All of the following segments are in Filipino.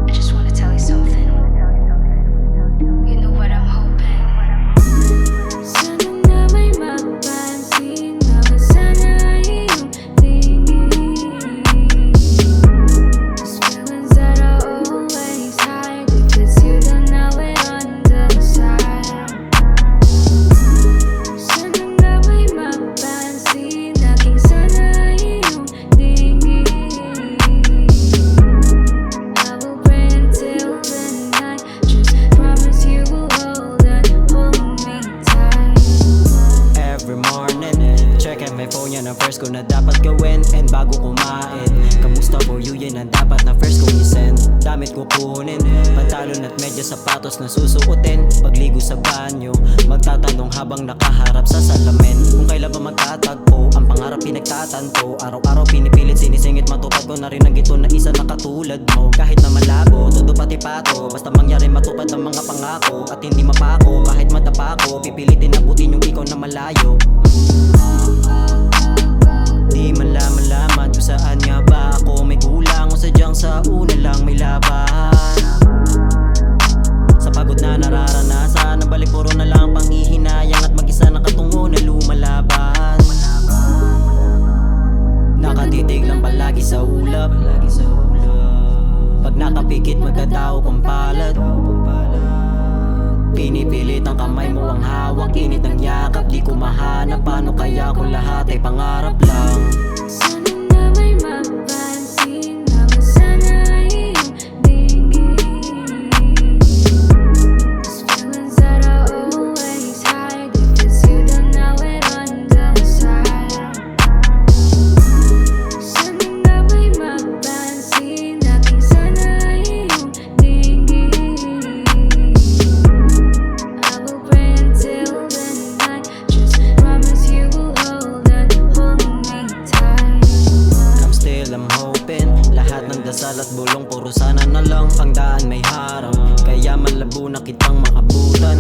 I just wanna tell you something. You know what I'm hoping. Sana na may mapansin na ba sana iyong tingin. These feelings that I always hide because you don't know it underside. Sana na may mapansin aking sana iyong tingin. I will pray until the night. Just promise you will hold me tight. Every morning, checkin my phone, yan ang first ko na dapat gawin. And bago kumain, kamusta for you, yan ang dapat na first kong isend. Damit kukunin, pantalon at medyas, sapatos na susuotin. Pagligo sa banyo, magtatanong habang nakaharap sa salamin. Kung kailan ba magtatagpo, ang pangarap pinagtatanto. Araw-araw pinipilit, sinisingit, matupad ko na rin ang gito na isa na katulad mo. Kahit na malabo, todo pati pato, basta mangyari matupad ang mga pangako. At hindi mapako, kahit madapa ko, pipilitin abutin yung ikaw na malayo. Di man laman kung saan nga ba ako may kulang, o sadyang sa una lang may laban. Sa pagod na nararanasan, nabalik puro na lang panghihinayang at mag-isa nakatungo na lumalaban. Nakatitig lang palagi sa ulap, pag nakapikit magkatao kong palad. Pinipilit ang kamay mo ang hawak, init ng yakap, di ko mahanap. Paano kaya kung lahat ay pangarap lang? Sana na may mapansin na ba sana iyong tingin. These feelings that I always hide because you don't know it underside. Sana na may mapansin aking sana iyong tingin. I will pray until the night. Just promise you will hold me tight. I'm still I'm hoping, lahat ng dasal at bulong puro sana na lang. Ang daan may harang, kaya malabo na kitang maabutan.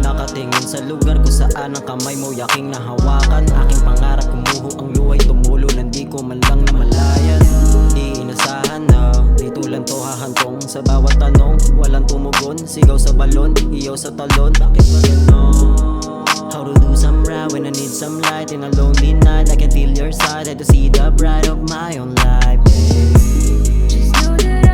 Nakatingin sa lugar kung saan ang kamay mo yaking nahawakan. Aking pangarap kumuho ang luhay, tumulo nang di ko man lang namalayan. Di inasahan na, di tulan to hahantong. Sa bawat tanong, walang tumugon. Sigaw sa balon, iyaw sa talon. Bakit ba ganon? How to do some rap when I need some light in a lonely night. I can feel your side, I had to see the bride of my own life, babe. Just know that